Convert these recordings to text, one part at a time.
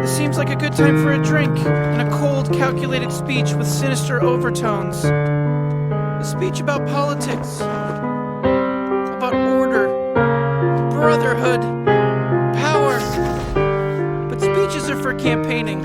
Seems like a good time for a drink and a cold, calculated speech with sinister overtones. A speech about politics, about order, brotherhood, power. But speeches are for campaigning.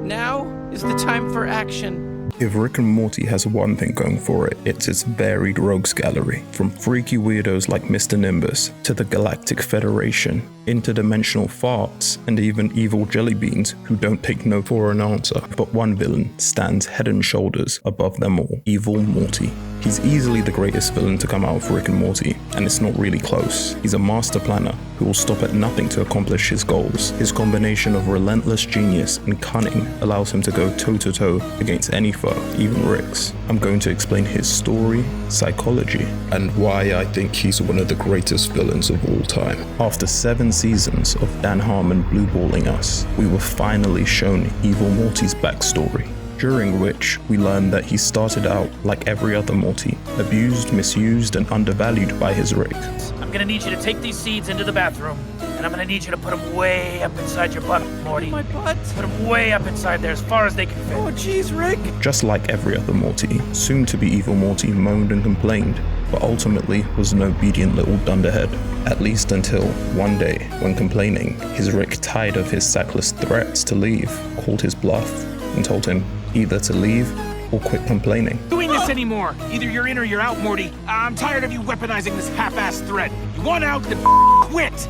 Now is the time for action. If Rick and Morty has one thing going for it, it's its varied rogues gallery. From freaky weirdos like Mr. Nimbus to the Galactic Federation, interdimensional farts, and even evil jelly beans who don't take no for an answer. But one villain stands head and shoulders above them all: Evil Morty. He's easily the greatest villain to come out of Rick and Morty, and it's not really close. He's a master planner who will stop at nothing to accomplish his goals. His combination of relentless genius and cunning allows him to go toe-to-toe against any foe, even Rick's. I'm going to explain his story, psychology, and why I think he's one of the greatest villains of all time. After 7 seasons of Dan Harmon blueballing us, we were finally shown Evil Morty's backstory, during which we learned that he started out like every other Morty, abused, misused, and undervalued by his Rick. I'm gonna need you to take these seeds into the bathroom, and I'm gonna need you to put them way up inside your butt, Morty. My butt? Put them way up inside there, as far as they can fit. Oh jeez, Rick. Just like every other Morty, soon-to-be Evil Morty moaned and complained, but ultimately was an obedient little dunderhead. At least until one day, when complaining, his Rick, tired of his sackless threats to leave, called his bluff and told him either to leave or quit complaining. Doing this anymore. Either you're in or you're out, Morty. I'm tired of you weaponizing this half-assed threat. You want out, then quit.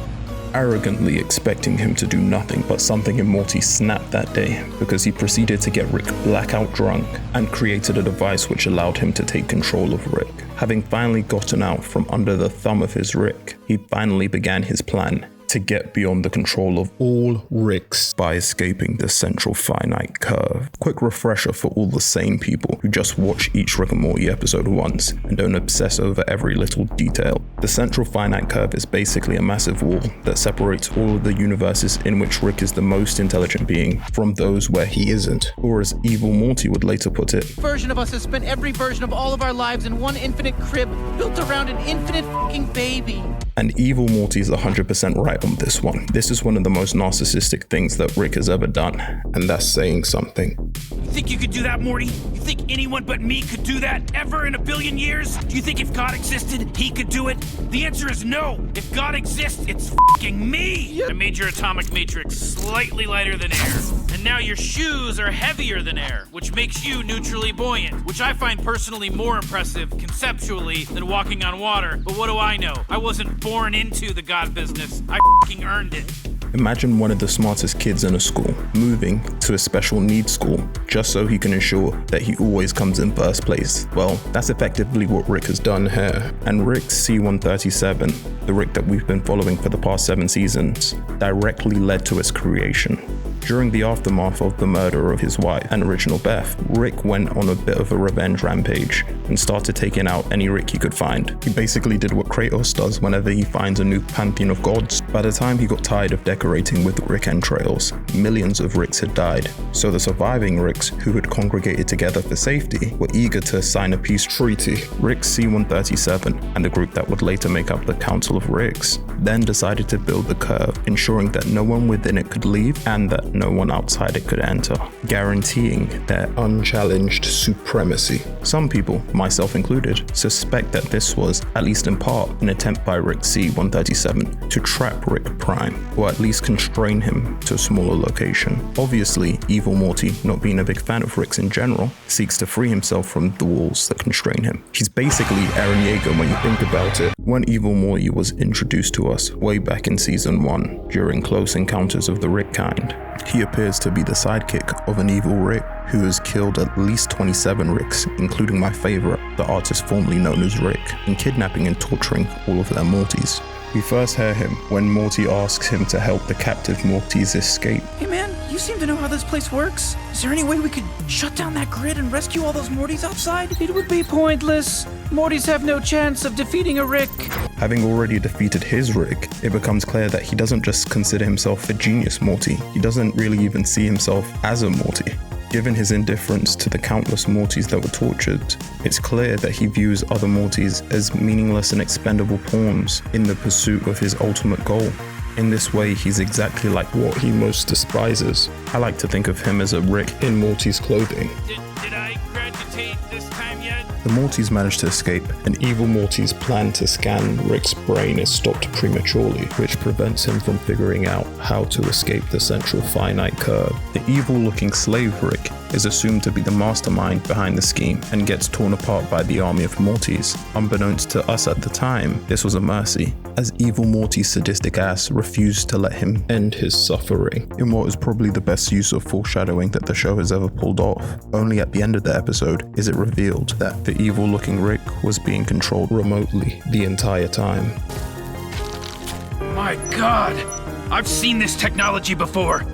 Arrogantly expecting him to do nothing, but something in Morty snapped that day because he proceeded to get Rick blackout drunk and created a device which allowed him to take control of Rick. Having finally gotten out from under the thumb of his Rick, he finally began his plan to get beyond the control of all Ricks by escaping the central finite curve. Quick refresher for all the sane people who just watch each Rick and Morty episode once and don't obsess over every little detail. The central finite curve is basically a massive wall that separates all of the universes in which Rick is the most intelligent being from those where he isn't, or as Evil Morty would later put it, Version of us has spent every version of all of our lives in one infinite crib built around an infinite fucking baby. And Evil Morty is 100% right on this one. This is one of the most narcissistic things that Rick has ever done, and that's saying something. You think you could do that, Morty? You think anyone but me could do that ever in a billion years? Do you think if God existed, he could do it? The answer is no. If God exists, it's fucking me. I made your atomic matrix slightly lighter than air. And now your shoes are heavier than air, which makes you neutrally buoyant, which I find personally more impressive conceptually than walking on water. But what do I know? I wasn't born into the God business. I fucking earned it. Imagine one of the smartest kids in a school moving to a special needs school just so he can ensure that he always comes in first place. Well, that's effectively what Rick has done here. And Rick C-137, the Rick that we've been following for the past 7 seasons, directly led to its creation. During the aftermath of the murder of his wife and original Beth, Rick went on a bit of a revenge rampage and started taking out any Rick he could find. He basically did what Kratos does whenever he finds a new pantheon of gods. By the time he got tired of decorating with Rick entrails, millions of Ricks had died. So the surviving Ricks, who had congregated together for safety, were eager to sign a peace treaty. Rick C-137, and the group that would later make up the Council of Ricks, then decided to build the curve, ensuring that no one within it could leave and that no one outside it could enter, guaranteeing their unchallenged supremacy. Some people, myself included, suspect that this was, at least in part, an attempt by Rick C-137 to trap Rick Prime, or at least constrain him to a smaller location. Obviously, Evil Morty, not being a big fan of Ricks in general, seeks to free himself from the walls that constrain him. He's basically Eren Yeager when you think about it. When Evil Morty was introduced to us way back in season 1, during Close Encounters of the Rick Kind, he appears to be the sidekick of an evil Rick who has killed at least 27 Ricks, including my favorite, the artist formerly known as Rick, and kidnapping and torturing all of their Mortys. We first hear him when Morty asks him to help the captive Mortys escape. Hey man, you seem to know how this place works. Is there any way we could shut down that grid and rescue all those Mortys outside? It would be pointless. Mortys have no chance of defeating a Rick. Having already defeated his Rick, it becomes clear that he doesn't just consider himself a genius Morty. He doesn't really even see himself as a Morty. Given his indifference to the countless Mortys that were tortured, it's clear that he views other Mortys as meaningless and expendable pawns in the pursuit of his ultimate goal. In this way, he's exactly like what he most despises. I like to think of him as a Rick in Morty's clothing. Did I graduate this time yet? The Mortys manage to escape, and evil Morty's plan to scan Rick's brain is stopped prematurely, which prevents him from figuring out how to escape the central finite curve. The evil-looking slave Rick is assumed to be the mastermind behind the scheme and gets torn apart by the army of Mortys. Unbeknownst to us at the time, this was a mercy, as evil Morty's sadistic ass refused to let him end his suffering, in what is probably the best use of foreshadowing that the show has ever pulled off. Only at the end of the episode is it revealed that the evil-looking Rick was being controlled remotely the entire time. My God! I've seen this technology before.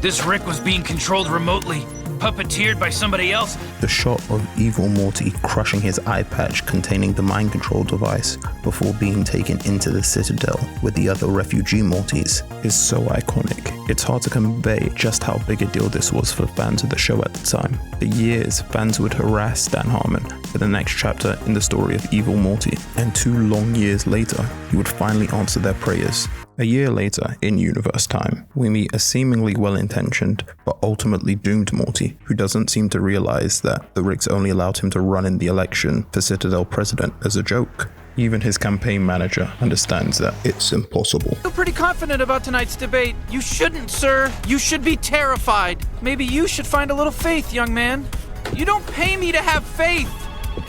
This Rick was being controlled remotely, puppeteered by somebody else. The shot of evil Morty crushing his eye patch containing the mind control device before being taken into the Citadel with the other refugee Mortys is so iconic. It's hard to convey just how big a deal this was for fans of the show at the time. For years, fans would harass Stan Harmon for the next chapter in the story of evil Morty, and 2 long years later, he would finally answer their prayers. A year later, in universe time, we meet a seemingly well-intentioned, but ultimately doomed Morty, who doesn't seem to realize that the Ricks only allowed him to run in the election for Citadel president as a joke. Even his campaign manager understands that it's impossible. I feel pretty confident about tonight's debate. You shouldn't, sir. You should be terrified. Maybe you should find a little faith, young man. You don't pay me to have faith.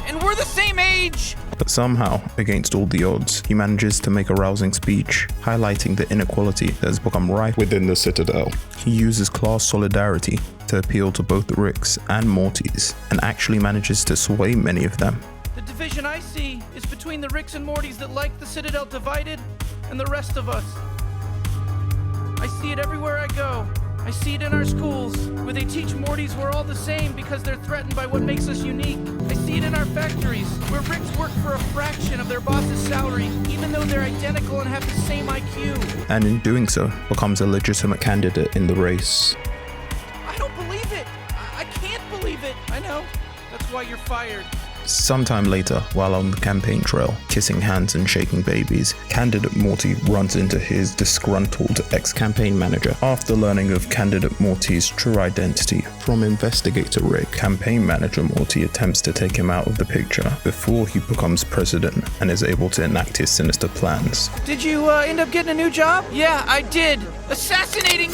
And we're the same age. But somehow, against all the odds, he manages to make a rousing speech, highlighting the inequality that has become rife within the Citadel. He uses class solidarity to appeal to both the Ricks and Mortys, and actually manages to sway many of them. The division I see is between the Ricks and Mortys that like the Citadel divided and the rest of us. I see it everywhere I go. I see it in our schools, where they teach Mortys we're all the same because they're threatened by what makes us unique. I see it in our factories, where Ricks work for a fraction of their boss's salary, even though they're identical and have the same IQ. And in doing so, becomes a legitimate candidate in the race. I don't believe it. I can't believe it. I know. That's why you're fired. Sometime later, while on the campaign trail, kissing hands and shaking babies, candidate Morty runs into his disgruntled ex-campaign manager. After learning of candidate Morty's true identity from investigator Rick, campaign manager Morty attempts to take him out of the picture before he becomes president and is able to enact his sinister plans. Did you end up getting a new job? Yeah, I did. Assassinating.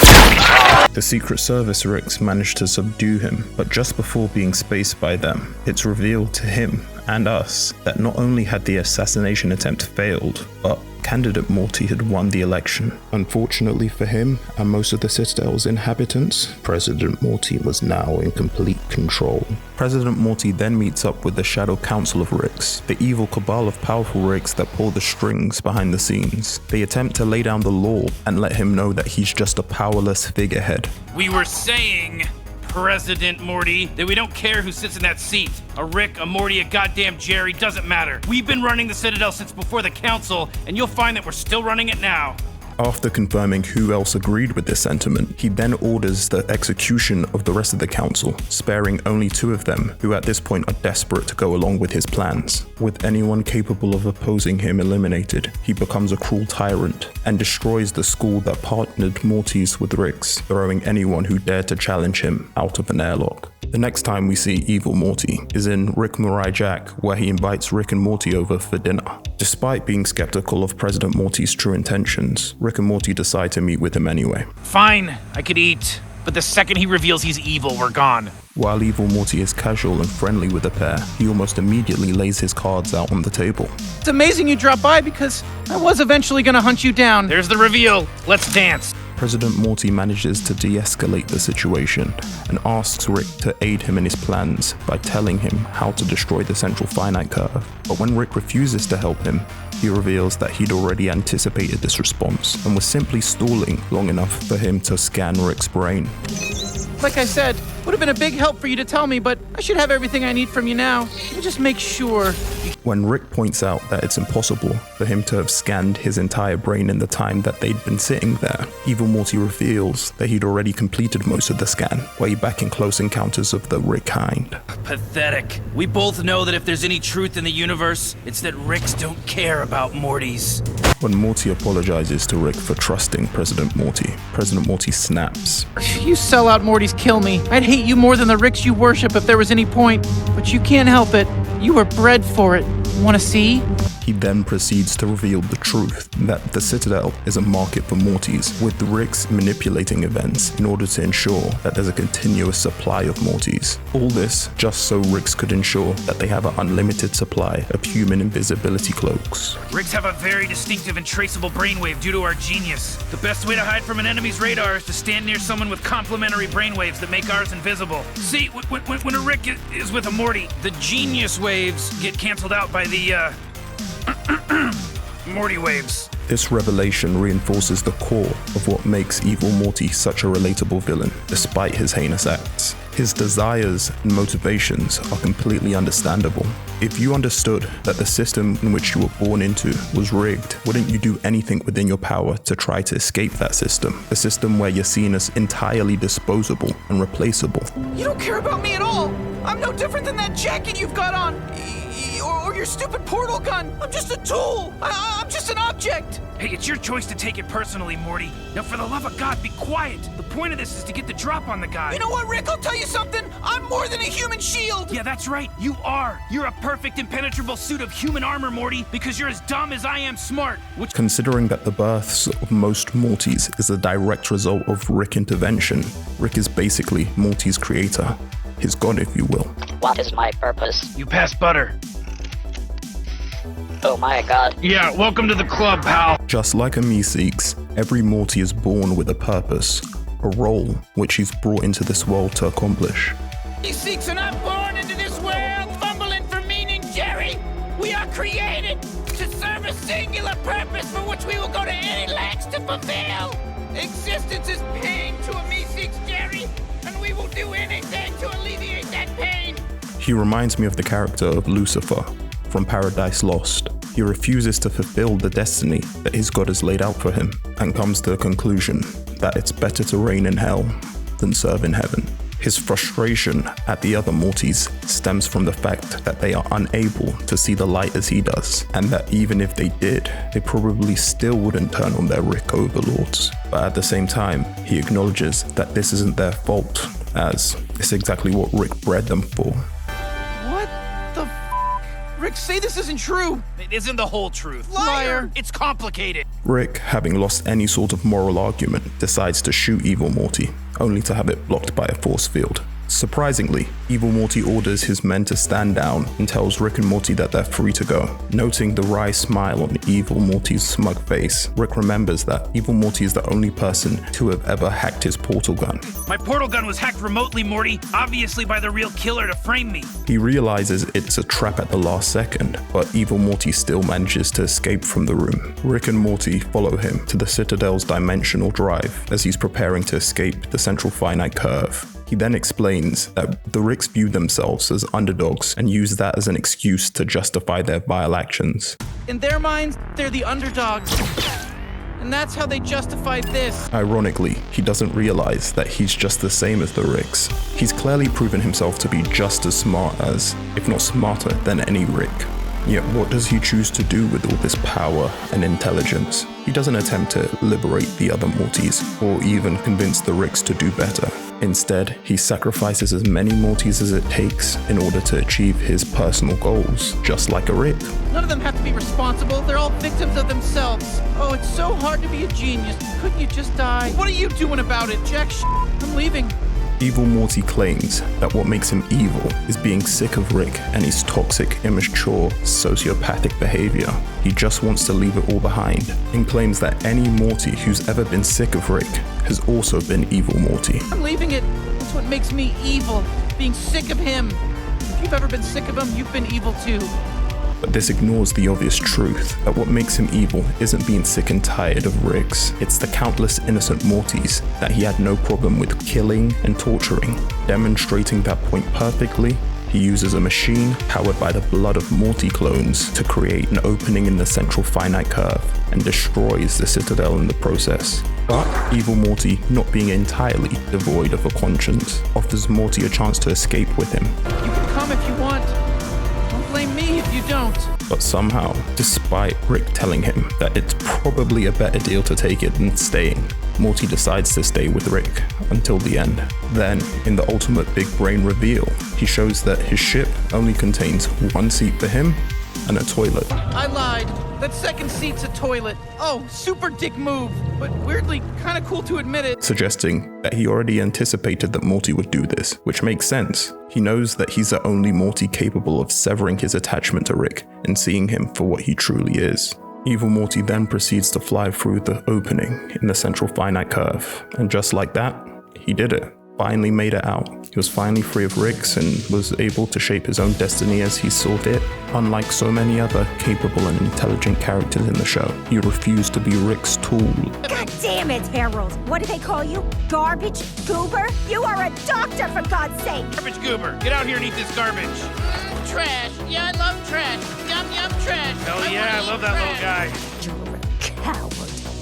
The Secret Service Ricks manage to subdue him, but just before being spaced by them, it's revealed to him and us that not only had the assassination attempt failed, but candidate Morty had won the election. Unfortunately for him and most of the Citadel's inhabitants, President Morty was now in complete control. President Morty then meets up with the Shadow Council of Ricks, the evil cabal of powerful Ricks that pull the strings behind the scenes. They attempt to lay down the law and let him know that he's just a powerless figurehead. We were saying, President Morty, that we don't care who sits in that seat. A Rick, a Morty, a goddamn Jerry, doesn't matter. We've been running the Citadel since before the council, and you'll find that we're still running it now. After confirming who else agreed with this sentiment, he then orders the execution of the rest of the council, sparing only 2 of them, who at this point are desperate to go along with his plans. With anyone capable of opposing him eliminated, he becomes a cruel tyrant and destroys the school that partnered Mortys with Ricks, throwing anyone who dared to challenge him out of an airlock. The next time we see evil Morty is in Rick Mirai Jack, where he invites Rick and Morty over for dinner. Despite being skeptical of President Morty's true intentions, Rick and Morty decide to meet with him anyway. Fine, I could eat, but the second he reveals he's evil, we're gone. While evil Morty is casual and friendly with the pair, he almost immediately lays his cards out on the table. It's amazing you dropped by because I was eventually gonna hunt you down. There's the reveal. Let's dance. President Morty manages to de-escalate the situation and asks Rick to aid him in his plans by telling him how to destroy the central finite curve. But when Rick refuses to help him, he reveals that he'd already anticipated this response and was simply stalling long enough for him to scan Rick's brain. Like I said, Would have been a big help for you to tell me, but I should have everything I need from you now. Let me just make sure. When Rick points out that it's impossible for him to have scanned his entire brain in the time that they'd been sitting there, Evil Morty reveals that he'd already completed most of the scan, way back in Close Encounters of the Rick kind. Pathetic. We both know that if there's any truth in the universe, it's that Ricks don't care about Mortys. When Morty apologizes to Rick for trusting President Morty snaps. You sellout Mortys kill me. I'd hate you more than the Ricks you worship if there was any point. But you can't help it. You were bred for it. Want to see? He then proceeds to reveal the truth that the Citadel is a market for Mortys, with the Ricks manipulating events in order to ensure that there's a continuous supply of Mortys. All this just so Ricks could ensure that they have an unlimited supply of human invisibility cloaks. Ricks have a very distinctive and traceable brainwave due to our genius. The best way to hide from an enemy's radar is to stand near someone with complementary brainwaves that make ours invisible. See, when a Rick is with a Morty, the genius waves get canceled out by the, Morty waves. This revelation reinforces the core of what makes Evil Morty such a relatable villain, despite his heinous acts. His desires and motivations are completely understandable. If you understood that the system in which you were born into was rigged, wouldn't you do anything within your power to try to escape that system? A system where you're seen as entirely disposable and replaceable. You don't care about me at all. I'm no different than that jacket you've got on. Or your stupid portal gun. I'm just a tool. I'm just an object. Hey, it's your choice to take it personally, Morty. Now, for the love of God, be quiet. The point of this is to get the drop on the guy. You know what, Rick? I'll tell you something. I'm more than a human shield. Yeah, that's right. You are. You're a perfect impenetrable suit of human armor, Morty, because you're as dumb as I am smart. Which, considering that the births of most Mortys is a direct result of Rick intervention, Rick is basically Morty's creator. His god, if you will. What is my purpose? you pass butter. Oh my god. Yeah, welcome to the club, pal. Just like a Meeseeks, every Morty is born with a purpose, a role which he's brought into this world to accomplish. These Seeks are not born into this world fumbling for meaning, Jerry. We are created to serve a singular purpose for which we will go to any lengths to fulfill. Existence is pain to a Meeseeks, Jerry, and we will do anything to alleviate that pain. He reminds me of the character of Lucifer from Paradise Lost. He refuses to fulfill the destiny that his god has laid out for him and comes to the conclusion that it's better to reign in hell than serve in heaven. His frustration at the other Mortys stems from the fact that they are unable to see the light as he does, and that even if they did, they probably still wouldn't turn on their Rick overlords. But at the same time, he acknowledges that this isn't their fault, as it's exactly what Rick bred them for. What the Rick, say this isn't true. It isn't the whole truth. Liar. It's complicated. Rick, having lost any sort of moral argument, decides to shoot Evil Morty, only to have it blocked by a force field. Surprisingly, Evil Morty orders his men to stand down and tells Rick and Morty that they're free to go. Noting the wry smile on Evil Morty's smug face, Rick remembers that Evil Morty is the only person to have ever hacked his portal gun. My portal gun was hacked remotely, Morty, obviously by the real killer to frame me. He realizes it's a trap at the last second, but Evil Morty still manages to escape from the room. Rick and Morty follow him to the Citadel's dimensional drive as he's preparing to escape the central finite curve. He then explains that the Ricks view themselves as underdogs and use that as an excuse to justify their vile actions. In their minds, they're the underdogs. And that's how they justify this. Ironically, he doesn't realize that he's just the same as the Ricks. He's clearly proven himself to be just as smart as, if not smarter than any Rick. Yet what does he choose to do with all this power and intelligence? He doesn't attempt to liberate the other Mortys, or even convince the Ricks to do better. Instead, he sacrifices as many Mortys as it takes in order to achieve his personal goals, just like a Rick. None of them have to be responsible. They're all victims of themselves. Oh, it's so hard to be a genius. Couldn't you just die? What are you doing about it, Jack? I'm leaving. Evil Morty claims that what makes him evil is being sick of Rick and his toxic, immature, sociopathic behavior. He just wants to leave it all behind, and claims that any Morty who's ever been sick of Rick has also been Evil Morty. I'm leaving it. That's what makes me evil. Being sick of him. If you've ever been sick of him, you've been evil too. But this ignores the obvious truth that what makes him evil isn't being sick and tired of Ricks. It's the countless innocent Mortys that he had no problem with killing and torturing. Demonstrating that point perfectly, he uses a machine powered by the blood of Morty clones to create an opening in the central finite curve and destroys the Citadel in the process. But evil Morty, not being entirely devoid of a conscience, offers Morty a chance to escape with him. You can come if you want. Don't blame me if you don't. But somehow, despite Rick telling him that it's probably a better deal to take it than staying, Morty decides to stay with Rick until the end. Then, in the ultimate big brain reveal, he shows that his ship only contains one seat for him and a toilet. I lied. That second seat's a toilet. Oh, super dick move, but weirdly kind of cool to admit it. Suggesting that he already anticipated that Morty would do this, which makes sense. He knows that he's the only Morty capable of severing his attachment to Rick and seeing him for what he truly is. Evil Morty then proceeds to fly through the opening in the central finite curve, and just like that, he did it. Finally made it out. He was finally free of Ricks and was able to shape his own destiny as he saw fit. Unlike so many other capable and intelligent characters in the show, he refused to be Rick's tool. God damn it, Harold! What do they call you? Garbage goober? You are a doctor, for God's sake! Garbage goober, get out here and eat this garbage. Trash. Yeah, I love trash. Yum, yum, trash. Hell yeah, I love that little guy. You're a coward.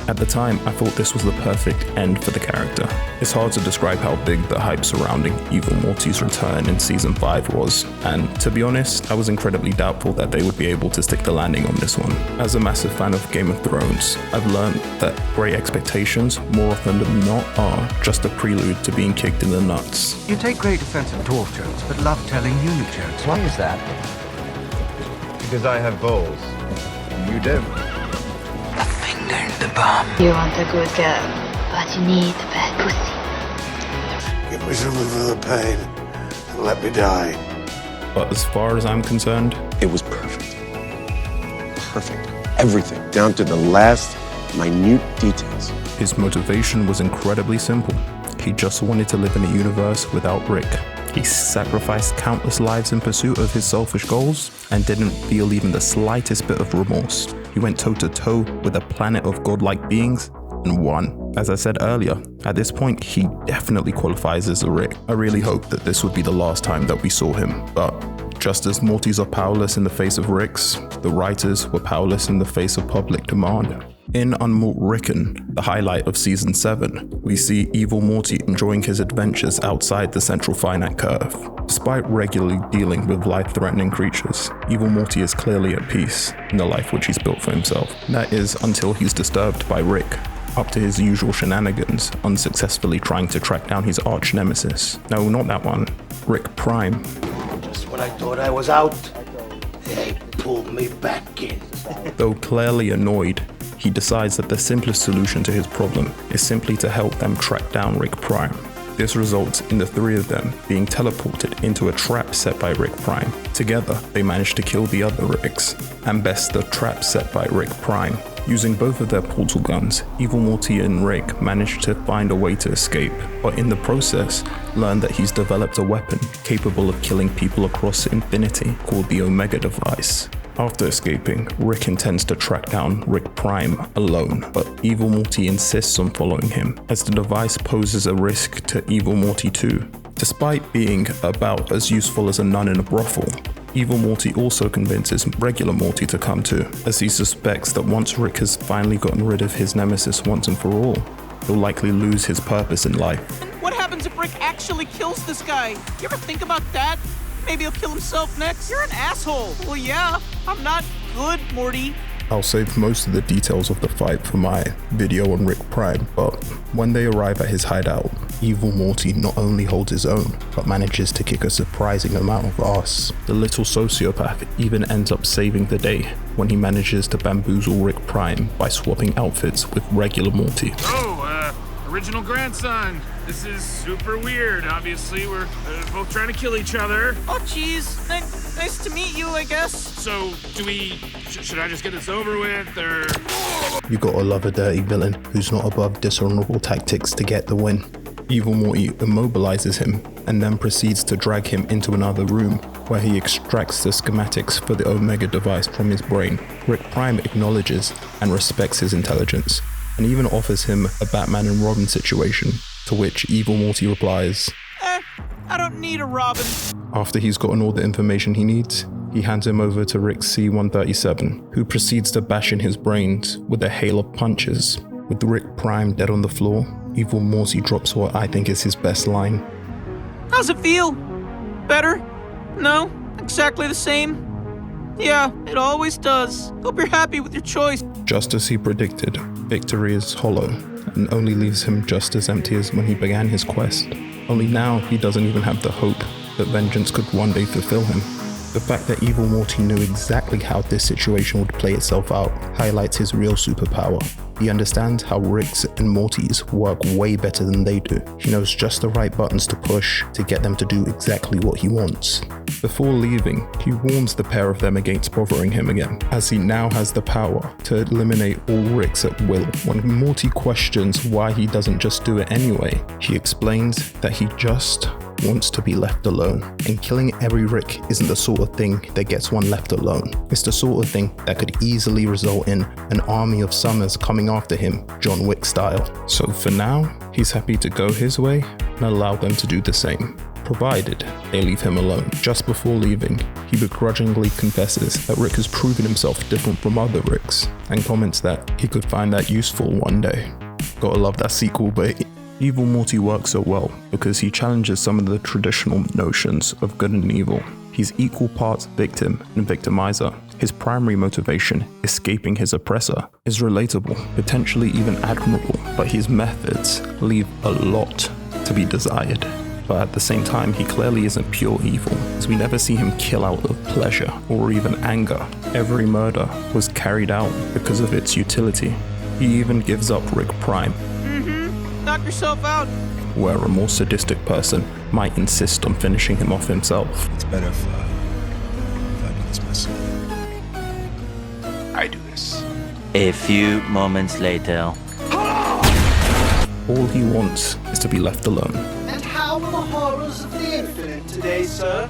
At the time, I thought this was the perfect end for the character. It's hard to describe how big the hype surrounding Evil Morty's return in Season 5 was, and to be honest, I was incredibly doubtful that they would be able to stick the landing on this one. As a massive fan of Game of Thrones, I've learned that great expectations, more often than not, are just a prelude to being kicked in the nuts. You take great offense at dwarf jokes, but love telling Uni jokes. Why is that? Because I have balls. You don't. You want a good girl, but you need a bad pussy. Give me some of the pain and let me die. But as far as I'm concerned, It was perfect. Perfect. Everything, down to the last minute details. his motivation was incredibly simple. He just wanted to live in a universe without Rick. He sacrificed countless lives in pursuit of his selfish goals and didn't feel even the slightest bit of remorse. He went toe-to-toe with a planet of godlike beings and won. As I said earlier, at this point, he definitely qualifies as a Rick. I really hope that this would be the last time that we saw him, but just as Mortys are powerless in the face of Ricks, the writers were powerless in the face of public demand. In Unmortwritten, the highlight of Season 7, we see Evil Morty enjoying his adventures outside the central finite curve. Despite regularly dealing with life-threatening creatures, Evil Morty is clearly at peace in the life which he's built for himself. That is until he's disturbed by Rick, up to his usual shenanigans, unsuccessfully trying to track down his arch nemesis. No, not that one. Rick Prime. Just when I thought I was out, they pulled me back in. Though clearly annoyed, he decides that the simplest solution to his problem is simply to help them track down Rick Prime. This results in the three of them being teleported into a trap set by Rick Prime. Together, they manage to kill the other Ricks and best the trap set by Rick Prime. Using both of their portal guns, Evil Morty and Rick manage to find a way to escape, but in the process, learn that he's developed a weapon capable of killing people across infinity called the Omega device. After escaping, Rick intends to track down Rick Prime alone, but Evil Morty insists on following him, as the device poses a risk to Evil Morty too. Despite being about as useful as a nun in a brothel, Evil Morty also convinces regular Morty to come too, as he suspects that once Rick has finally gotten rid of his nemesis once and for all, he'll likely lose his purpose in life. What happens if Rick actually kills this guy? You ever think about that? Maybe he'll kill himself next? You're an asshole. Well, yeah, I'm not good, Morty. I'll save most of the details of the fight for my video on Rick Prime, but when they arrive at his hideout, Evil Morty not only holds his own, but manages to kick a surprising amount of ass. The little sociopath even ends up saving the day when he manages to bamboozle Rick Prime by swapping outfits with regular Morty. Original grandson. This is super weird. Obviously, we're both trying to kill each other. Oh, jeez. Nice to meet you, I guess. So, should I just get this over with, or? You gotta love a dirty villain who's not above dishonorable tactics to get the win. Evil Morty immobilizes him and then proceeds to drag him into another room where he extracts the schematics for the Omega device from his brain. Rick Prime acknowledges and respects his intelligence, and even offers him a Batman and Robin situation, to which Evil Morty replies, I don't need a Robin. After he's gotten all the information he needs, he hands him over to Rick C-137, who proceeds to bash in his brains with a hail of punches. With Rick Prime dead on the floor, Evil Morty drops what I think is his best line. How's it feel? Better? No? Exactly the same? Yeah, it always does. Hope you're happy with your choice. Just as he predicted, victory is hollow, and only leaves him just as empty as when he began his quest. Only now he doesn't even have the hope that vengeance could one day fulfill him. The fact that Evil Morty knew exactly how this situation would play itself out highlights his real superpower. He understands how Rick's and Morty's work way better than they do. He knows just the right buttons to push to get them to do exactly what he wants. Before leaving, he warns the pair of them against bothering him again, as he now has the power to eliminate all Ricks at will. When Morty questions why he doesn't just do it anyway, he explains that he just wants to be left alone, and killing every Rick isn't the sort of thing that gets one left alone. It's the sort of thing that could easily result in an army of Summers coming after him, John Wick style. So for now, he's happy to go his way and allow them to do the same, provided they leave him alone. Just before leaving, he begrudgingly confesses that Rick has proven himself different from other Ricks, and comments that he could find that useful one day. Gotta love that sequel, but Evil Morty works so well because he challenges some of the traditional notions of good and evil. He's equal parts victim and victimizer. His primary motivation, escaping his oppressor, is relatable, potentially even admirable, but his methods leave a lot to be desired. But at the same time, he clearly isn't pure evil, as we never see him kill out of pleasure or even anger. Every murder was carried out because of its utility. He even gives up Rick Prime. Knock yourself out. Where a more sadistic person might insist on finishing him off himself. It's better if I do this myself. I do this. A few moments later. All he wants is to be left alone. And how are the horrors of the infinite today, sir?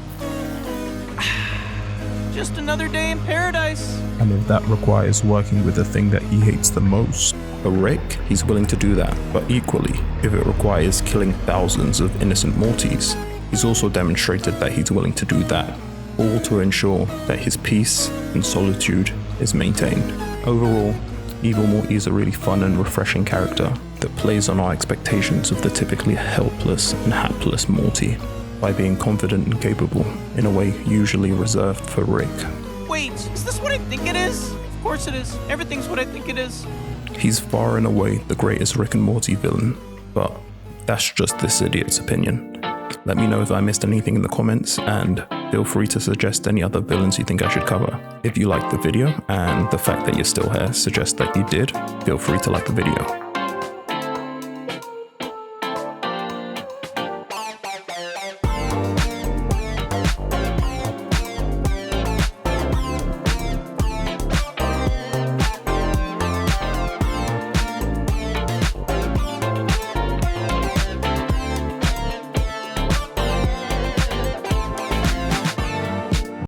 Just another day in paradise. And if that requires working with the thing that he hates the most, a Rick, he's willing to do that. But equally, if it requires killing thousands of innocent Mortys, he's also demonstrated that he's willing to do that, all to ensure that his peace and solitude is maintained. Overall, Evil Morty is a really fun and refreshing character that plays on our expectations of the typically helpless and hapless Morty by being confident and capable in a way usually reserved for Rick. Wait, is this what I think it is? Of course it is. Everything's what I think it is. He's far and away the greatest Rick and Morty villain, but that's just this idiot's opinion. Let me know if I missed anything in the comments, and feel free to suggest any other villains you think I should cover. If you liked the video, and the fact that you're still here suggests that you did, feel free to like the video.